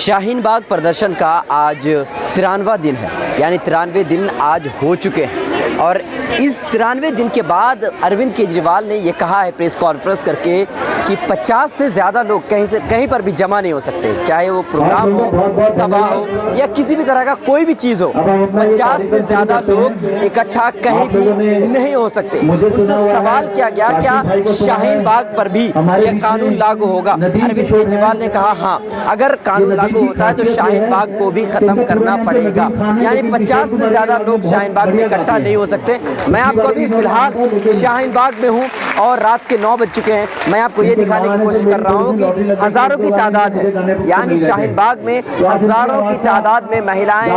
शाहीन बाग प्रदर्शन का आज 93वां दिन है, यानी 93 दिन आज हो चुके हैं। और इस 93 दिन के बाद अरविंद केजरीवाल ने ये कहा है प्रेस कॉन्फ्रेंस करके कि 50 से ज़्यादा लोग कहीं पर भी जमा नहीं हो सकते, चाहे वो प्रोग्राम हो, सभा हो या किसी भी तरह का कोई भी चीज़ हो। 50 से ज़्यादा लोग इकट्ठा कहीं भी नहीं हो सकते। उनसे सवाल किया गया क्या शाहीन बाग पर भी यह कानून लागू होगा। अरविंद केजरीवाल ने कहा हाँ, अगर कानून लागू होता है तो शाहीन बाग को भी ख़त्म करना पड़ेगा, यानी 50 से ज़्यादा लोग शाहीन बाग में इकट्ठा नहीं हो सकते। मैं आपको अभी फिलहाल शाहीन बाग में हूँ और रात के 9 बज चुके हैं। मैं आपको ये दिखाने की कोशिश कर रहा हूँ कि हज़ारों की तादाद है, यानी शाहीन बाग में हज़ारों की तादाद में महिलाएं,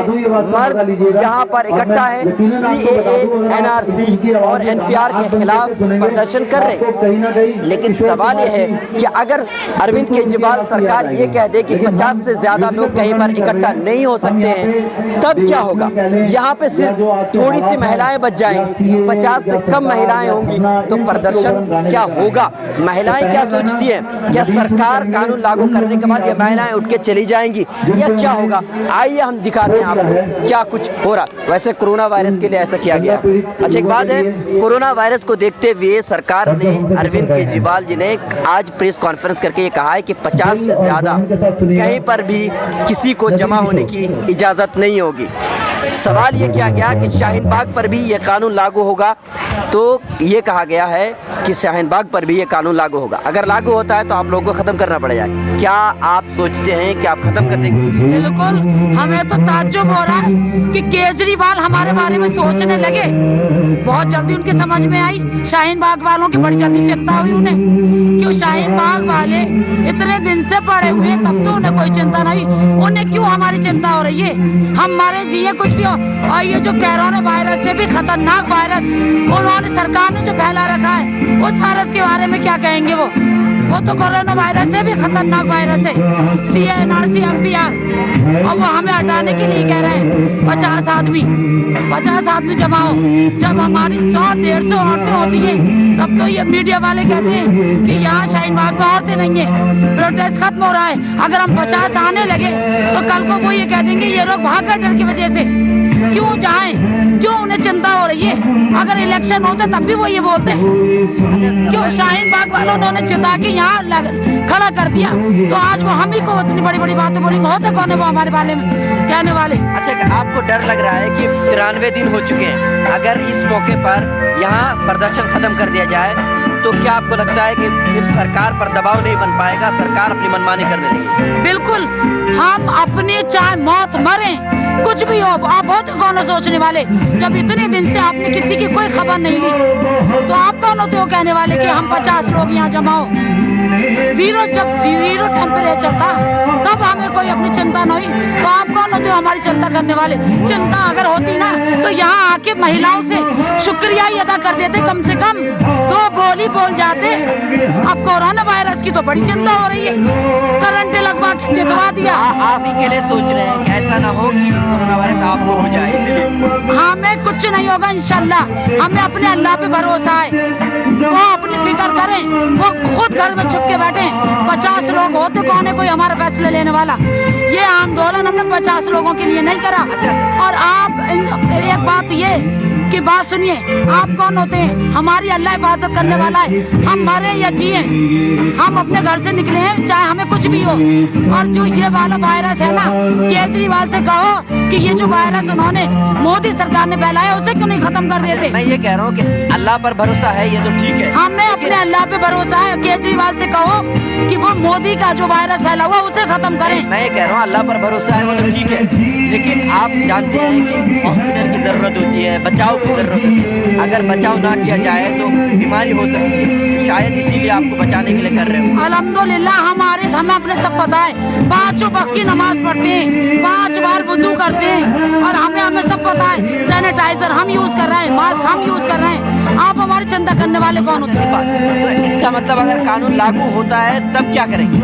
मर्द यहाँ पर इकट्ठा है। CAA, NRC और NPR के खिलाफ प्रदर्शन कर रहे हैं। लेकिन सवाल ये है कि अगर अरविंद केजरीवाल सरकार ये कह दे कि 50 से ज़्यादा लोग कहीं पर इकट्ठा नहीं हो सकते हैं, तब क्या होगा। यहाँ पे सिर्फ थोड़ी सी महिलाएं बच जाएंगी, 50 से कम महिलाएं होंगी, तो प्रदर्शन क्या होगा। महिलाएं क्या सोचती हैं, क्या सरकार कानून लागू करने के बाद ये महिलाएं उठ के चली जाएंगी या क्या होगा। आइए हम दिखाते हैं आपको क्या कुछ हो रहा। वैसे कोरोना वायरस के लिए ऐसा किया गया। अच्छा, एक बात है, कोरोना वायरस को देखते हुए सरकार ने, अरविंद केजरीवाल जी ने आज प्रेस कॉन्फ्रेंस करके ये कहा है कि 50 से ज़्यादा कहीं पर भी किसी को जमा होने की इजाज़त नहीं होगी। सवाल ये किया गया कि शाहीन बाग पर भी ये कानून लागू होगा, तो ये कहा गया है कि शाहीन बाग पर भी ये कानून लागू होगा। अगर लागू होता है तो आप लोगों को ख़त्म करना पड़ेगा। क्या आप सोचते हैं कि आप ख़त्म कर देंगे? बिल्कुल, हमें तो ताज्जुब हो रहा है कि केजरीवाल हमारे बारे में सोचने लगे। बहुत जल्दी उनकी समझ में आई, शाहीन बाग वालों की बड़ी जल्दी चिंता हुई उन्हें। क्यों शाहीन बाग वाले इतने दिन से पड़े हुए, तब तो उन्हें कोई चिंता नहीं, उन्हें क्यों हमारी चिंता हो रही है। हमारे जिये कुछ भी हो। और ये जो कोरोना वायरस से भी खतरनाक वायरस उन्होंने, सरकार ने जो फैला रखा है, उस वायरस के बारे में क्या कहेंगे वो तो कोरोना वायरस से भी खतरनाक वायरस है। CAA, NRC, NPR, और वो हमें हटाने के लिए कह रहे हैं। 50 आदमी जमा हो। जब हमारी 100-150 औरतें होती हैं, तब तो ये मीडिया वाले कहते हैं कि यहाँ शाहीन बाग में औरतें नहीं है, प्रोटेस्ट खत्म हो रहा है। अगर हम 50 आने लगे तो कल को वो ये कह देंगे ये लोग भाग गए डर की वजह से। क्यों जाएं, क्यों उन्हें चिंता हो रही है। अगर इलेक्शन होता तब भी वो ये बोलते हैं। क्यों शाहीन बाग वालों ने उन्हें चिता के यहाँ खड़ा कर दिया, तो आज वो हम ही को इतनी बड़ी बड़ी बातें बोलेंगे। होता कौन है वो हमारे बारे में कहने वाले। अच्छा, आपको डर लग रहा है कि 93 दिन हो चुके हैं, अगर इस मौके पर यहाँ प्रदर्शन खत्म कर दिया जाए तो क्या आपको लगता है कि फिर सरकार पर दबाव नहीं बन पाएगा, सरकार अपनी मनमानी करने लगेगी? बिल्कुल, हम अपनी चाहे मौत मरें, कुछ भी हो, आप बहुत कौन है सोचने वाले। जब इतने दिन से आपने किसी की कोई खबर नहीं ली, तो आप कौन होते हो कहने वाले कि हम 50 लोग यहाँ जमा हो। जब जीरो टेम्परेचर था तब हमें कोई अपनी चिंता नहीं, तो आप कौन होते हो हमारी चिंता करने वाले। चिंता अगर होती ना तो यहाँ आके महिलाओं से शुक्रिया ही अदा कर देते, कम से कम 2 बोली बोल जाते। अब कोरोना वायरस की तो बड़ी चिंता हो रही है, करंट लगवा के जितवा दिया। आप ही के लिए सोच रहे हैं कि ऐसा ना हो कि कोरोना वायरस आपको हो जाए, इसलिए हमें कुछ नहीं होगा इंशाल्लाह। हमें अपने अल्लाह पे भरोसा है, वो अपनी फिक्र करें, वो खुद घर में छुप के बैठे। 50 लोग होते कौन है कोई हमारा फैसला लेने वाला। ये आंदोलन हमने 50 लोगों के लिए नहीं करा। और आप एक बात ये की बात सुनिए, आप कौन होते हैं। हमारी अल्लाह हिफाजत करने वाला है, हम मरे या जिए, हम अपने घर से निकले हैं, चाहे हमें कुछ भी हो। और जो ये वाला वायरस है ना, केजरीवाल से कहो कि ये जो वायरस उन्होंने मोदी सरकार ने फैलाया, उसे क्यों नहीं खत्म कर देते। मैं ये कह रहा हूँ कि अल्लाह पर भरोसा है, ये तो ठीक है, हमें अपने अल्लाह पे भरोसा है। केजरीवाल से कहो कि वो मोदी का जो वायरस फैला हुआ उसे खत्म करें। मैं ये कह रहा हूँ अल्लाह पर भरोसा है, वो तो ठीक है, लेकिन आप जानते हैं कि हॉस्पिटल की ज़रूरत होती है, बचाव की ज़रूरत होती है। अगर बचाव ना किया जाए तो बीमारी हो सकती है, शायद इसीलिए आपको बचाने के लिए कर रहे हो। अल्हम्दुलिल्लाह हमें अपने सब पता है। 5 वक्त की नमाज पढ़ते हैं, 5 बार वुज़ू करते हैं, और हमें सब पता है। सैनिटाइजर हम यूज़ कर रहे हैं, मास्क हम यूज़ कर रहे हैं। आप हमारी चिंता करने वाले कौन होते हैं। तो इसका मतलब अगर कानून लागू होता है तब क्या करेंगे?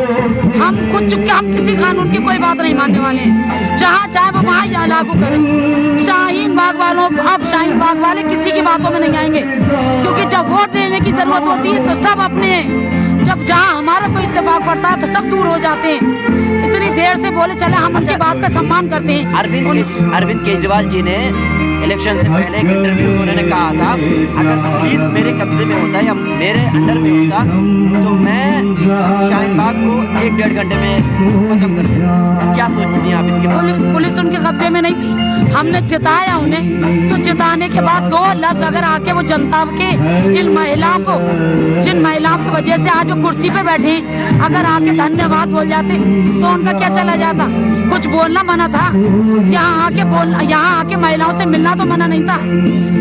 हम किसी कानून की कोई बात नहीं मानने वाले हैं। जहाँ चाहे वो वहाँ या लागू करें। शाहीन बाग वालों, अब शाहीन बाग वाले किसी की बातों में नहीं आएंगे, क्योंकि जब वोट लेने की जरूरत होती है तो सब अपने, जब जहाँ हमारा कोई इत्तेफाक पड़ता है तो सब दूर हो जाते हैं। इतनी इतनी देर से बोले चले, हम उनकी बात का सम्मान करते हैं। अरविंद केजरीवाल जी ने इलेक्शन से पहले एक इंटरव्यू में उन्होंने कहा था, अगर पुलिस मेरे कब्जे में होता या मेरे अंडर में होता तो मैं शाहीन बाग को 1-1.5 घंटे में खत्म कर देता। क्या सोचती हैं आप इसके बारे में? पुलिस उनके कब्जे में नहीं थी, हमने जिताया उन्हें, तो जिताने के बाद 2 लफ्ज अगर आके वो जनता के इन महिलाओं को, जिन महिलाओं की वजह से आज वो कुर्सी पे बैठे हैं, अगर आके धन्यवाद बोल जाते तो उनका क्या चला जाता? कुछ बोलना मना था, यहाँ आके महिलाओं से मिलना तो मना नहीं था।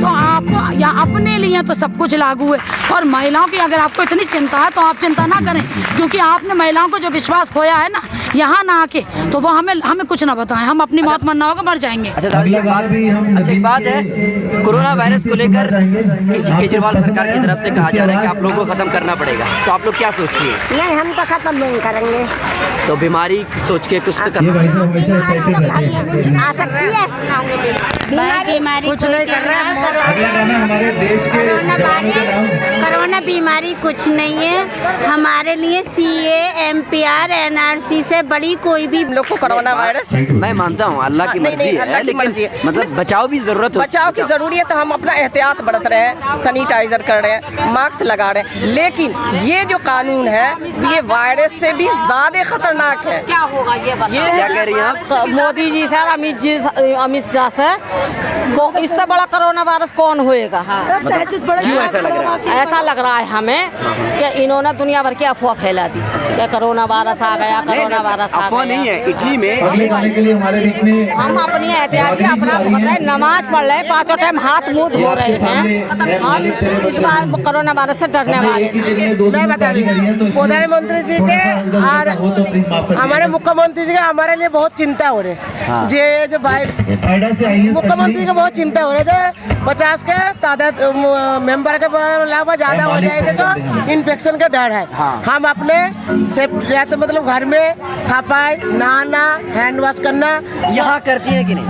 तो आपको या अपने लिए तो सब कुछ लागू है, और महिलाओं की अगर आपको इतनी चिंता है तो आप चिंता ना करें, क्योंकि आपने महिलाओं को जो विश्वास खोया है ना यहाँ ना आके, तो वो हमें कुछ ना बताएं, हम अपनी मौत मरना होगा, मर जाएंगे। अच्छा, एक बात है, कोरोना वायरस को लेकर केजरीवाल सरकार की तरफ से कहा जा रहा है कि आप लोगों को खत्म करना पड़ेगा, तो आप लोग क्या सोचती हैं? नहीं, हम तो खत्म नहीं करेंगे। तो बीमारी सोच के कुछ तो करना आ सकती है, बीमारी कुछ नहीं कर रहे हैं। हमारे देश के कोरोना बीमारी कुछ नहीं है हमारे लिए। CA, MPR, NRC से बड़ी कोई भी लोग को कोरोना वायरस, मैं मानता हूँ अल्लाह की मर्जी है, लेकिन मतलब बचाव भी जरूरत हो, बचाव की जरूरी है, तो हम अपना एहतियात बरत रहे हैं, सैनिटाइजर कर रहे हैं, मास्क लगा रहे हैं। लेकिन ये जो कानून है ये वायरस से भी ज्यादा खतरनाक है। क्या होगा ये क्या कह रही हैं आप? मोदी जी से और अमित शाह से इससे बड़ा कोरोना वायरस कौन होएगा? क्यों ऐसा लग रहा है? ऐसा लग रहा है हमें कि इन्होंने दुनिया भर की अफवाह फैला दी कि कोरोना वायरस आ गया, कोरोना वायरस आ अफवाह नहीं गया। है, इटली में के लिए हमारे बीच में हम अपनी एहतियात अपना नमाज पढ़ रहे हैं, 5 टाइम हाथ मुंह धो रहे हैं, हम इस बार कोरोना वायरस से डरने वाले हैं। प्रधानमंत्री जी के और हमारे मुख्यमंत्री जी का हमारे लिए बहुत चिंता हो रही है। ये जो मुख्यमंत्री को बहुत चिंता हो रही थे, 50 के तादाद मेंबर के अलावा ज्यादा हो जाएंगे तो इन्फेक्शन का डर है। हम अपने सेफ रहते, मतलब घर में सफाई, नहाना, हैंड वॉश करना। यहाँ करती है कि नहीं?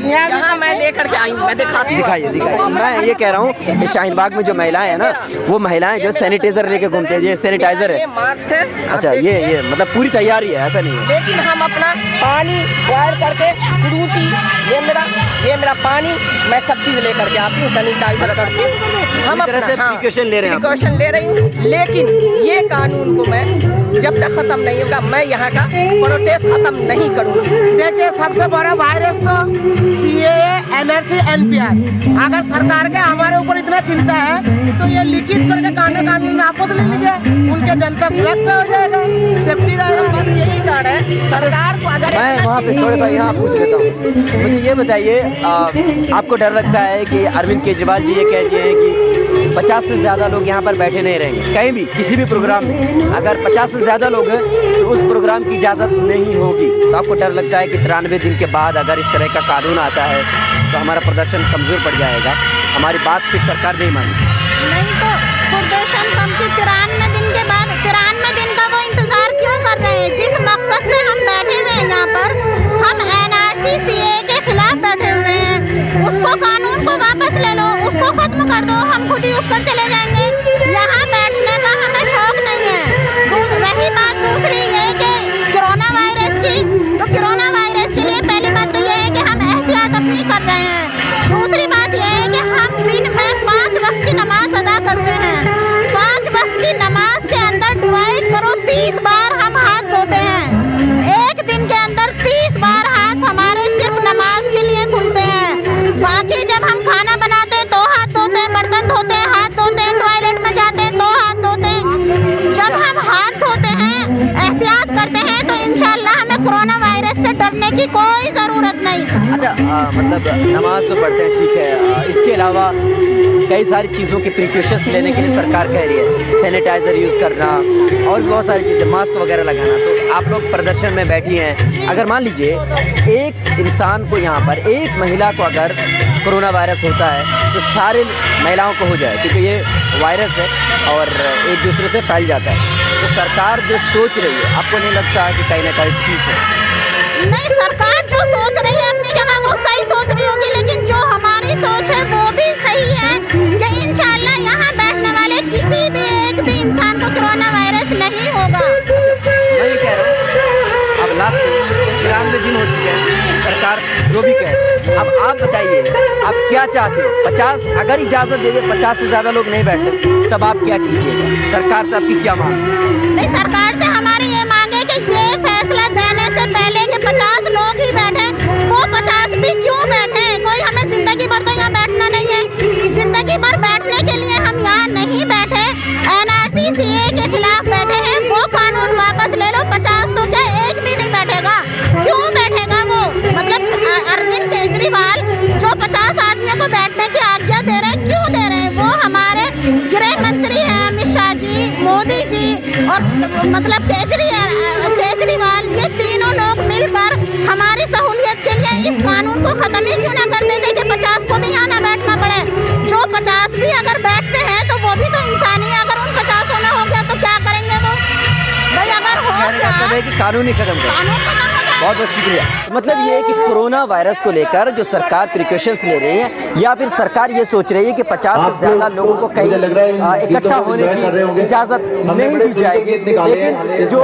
यहाँ मैं लेकर के आई हूँ, मैं दिखाइए। मैं ये कह रहा हूँ शाहीन बाग में जो महिलाएं हैं ना, वो महिलाएं जो सैनिटाइजर लेके घूमते हैं, ये सैनिटाइजर है, मास्क है। अच्छा, ये मतलब पूरी तैयारी है, ऐसा नहीं है? लेकिन हम अपना पानी बॉयल करके, फ्रूटी, ये मेरा पानी, मैं सब चीज लेकर के आती हूँ, सैनिटाइजर करती हूँ। हम तरह से प्रिकॉशन ले रहे हैं, प्रिकॉशन ले रही हूँ। लेकिन ये कानून को मैं जब तक खत्म नहीं होगा, मैं यहाँ का प्रोटेस्ट खत्म नहीं करूँगी। देखिए, सबसे बड़ा वायरस तो CAA, NRC, NPR। अगर सरकार के हमारे ऊपर इतना चिंता है तो ये लिखित करके कानून आपस ले लीजिए, उनके जनता सुरक्षा हो जाएगा, सेफ्टी रहेगा। बस यही कारण है सरकार को। अगर मैं वहाँ से थोड़ा सा यहाँ पूछ लेता हूँ, मुझे ये बताइए, आपको डर लगता है कि अरविंद केजरीवाल जी ये कह दिए हैं कि 50 से ज़्यादा लोग यहाँ पर बैठे नहीं रहेंगे कहीं भी, किसी भी प्रोग्राम में? अगर 50 से ज़्यादा लोग हैं तो उस प्रोग्राम की इजाज़त नहीं होगी, तो आपको डर लगता है कि 93 दिन के बाद अगर इस तरह का कानून आता है तो हमारा प्रदर्शन कमज़ोर पड़ जाएगा, हमारी बात की सरकार नहीं मानी? नहीं तो प्रदर्शन कम की 93 दिन के बाद, 93 दिन का वो इंतजार क्यों कर रहे हैं? जिस मकसद से हम बैठे हुए हैं यहाँ पर, हम NRC, CAA के खिलाफ बैठे हुए हैं, उसको कानून को वापस ले लो, उसको खत्म कर दो, हम खुद ही उठकर चले जाएंगे। यहाँ बैठने का हमें शौक नहीं है। रही बात दूसरी ये कि कोरोना वायरस की, तो कोरोना वायरस के लिए पहली बात तो ये है कि हम एहतियात अपनी कर रहे हैं। दूसरी बात ये है कि हम दिन में 5 वक्त की नमाज अदा करते हैं। 5 वक्त की नमाज के अंदर डिवाइड करो, 30 बार हम हाथ धोते हैं। एक दिन के अंदर 30 बार हाथ हमारे सिर्फ नमाज के लिए धुलते हैं। बाकी जब हम खाना बनाते हैं तो हाथ धोते हैं, बर्तन धोते हैं हाथ धोते हैं, टॉयलेट में जाते हैं तो हाथ धोते हैं। जब हम हाथ धोते हैं, एहतियात करते हैं, तो इंशाल्लाह हमें कोरोना वायरस से डरने की कोई ज़रूरत नहीं। अच्छा, मतलब नमाज तो पढ़ते हैं, ठीक है, इसके अलावा कई सारी चीज़ों के प्रिकॉशंस लेने के लिए सरकार कह रही है, सैनिटाइज़र यूज़ करना और बहुत सारी चीज़ें, मास्क वगैरह लगाना। तो आप लोग प्रदर्शन में बैठी हैं, अगर मान लीजिए एक इंसान को यहाँ पर, एक महिला को अगर कोरोना वायरस होता है तो सारे महिलाओं को हो जाए, क्योंकि ये वायरस है और एक दूसरे से फैल जाता है। तो सरकार जो सोच रही है, आपको नहीं लगता कि कहीं ना कहीं ठीक है? नहीं, सरकार जो सोच रही है अपनी जगह वो सही सोच रही होगी, लेकिन जो हमारी सोच है वो भी सही है कि इंशाल्लाह यहाँ बैठने वाले किसी भी एक भी इंसान को कोरोना वायरस नहीं होगा। मैं ये कह रहा हूँ, आप 93 दिन हो चुके हैं, सरकार जो भी कहे। अब आप बताइए, आप क्या चाहते हो? 50 अगर इजाज़त दे दे, 50 से ज़्यादा लोग नहीं बैठते, तब आप क्या कीजिएगा? सरकार से आपकी क्या मांग है? नहीं, सरकार से हमारी ये मांग है कि ये फैसला देने से पहले कि 50 लोग ही बैठे, वो 50 भी क्यों बैठे? कोई हमें जिंदगी भर तो यहाँ बैठना नहीं है। जिंदगी भर बैठने के लिए हम यहाँ नहीं बैठे, NRC CAA के खिलाफ बैठे हैं। वो कानून वापस ले लो। 50 तो क्या एक भी नहीं बैठेगा? क्यों बैठेगा वो? मतलब अरविंद केजरीवाल जो 50 आदमियों को बैठने की आज्ञा दे रहे हैं, क्यों दे रहे हैं? वो हमारे गृह मंत्री हैं अमित शाह जी, मोदी जी और मतलब केजरीवाल, ये तीनों लोग मिलकर हमारी सहूलियत के लिए इस कानून को खत्म ही क्यों ना कर देते कि 50 को भी यहाँ ना बैठना पड़े। जो 50 भी अगर बैठते हैं तो वो भी तो इंसान ही, अगर उन 50 में हो गया तो क्या करेंगे वो? भाई अगर हो गया है कि कानून ही खत्म कर, कानून खत्म हो जाए। बहुत बहुत शुक्रिया। मतलब ये है कि कोरोना वायरस को लेकर जो सरकार प्रिकॉशंस ले रही है, या फिर सरकार ये सोच रही है कि 50 से ज़्यादा लोगों को कहीं इकट्ठा होने की इजाज़त नहीं दी जाएगी। लेकिन जो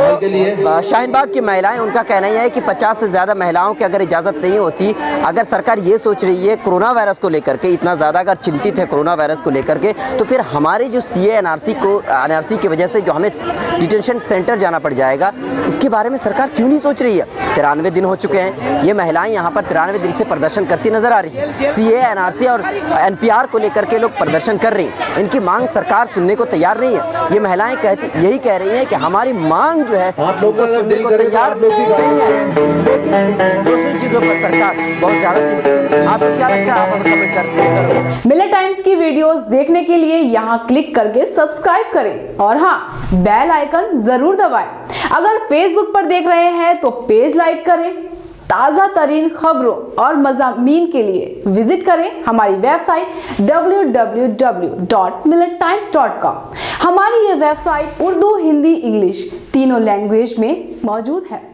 शाहीन बाग की महिलाएं, उनका कहना यह है कि 50 से ज़्यादा महिलाओं की अगर इजाज़त नहीं होती, अगर सरकार ये सोच रही है कोरोना वायरस को लेकर के, इतना ज़्यादा अगर चिंतित है कोरोना वायरस को लेकर के, तो फिर हमारे जो CAA NRC की वजह से जो हमें डिटेंशन सेंटर जाना पड़ जाएगा, इसके बारे में सरकार क्यों नहीं सोच रही है? 93 दिन हो चुके हैं, ये महिलाएं यहाँ पर 93 दिन से प्रदर्शन करती नजर आ रही है। CAA NRC और NPR को लेकर के लोग प्रदर्शन कर रही हैं। इनकी मांग सरकार सुनने को तैयार नहीं है। ये महिलाएं यही कह रही हैं कि हमारी मांग जो है वो सुनने को तैयार नहीं है। लेकिन दूसरी चीज़ों पर सरकार बहुत ज़्यादा चिंतित है। आपको क्या लगता है? आप हमें कमेंट कर। मिलत टाइम्स की वीडियोस देखने के लिए यहाँ क्लिक करके सब्सक्राइब करें और हाँ, बेल आइकन जरूर दबाएं। अगर फेसबुक पर देख रहे हैं तो पेज लाइक करें। ताज़ा तरीन खबरों और मज़ामीन के लिए विजिट करें हमारी वेबसाइट www.millettimes.com। हमारी ये वेबसाइट उर्दू, हिंदी, इंग्लिश तीनों लैंग्वेज में मौजूद है।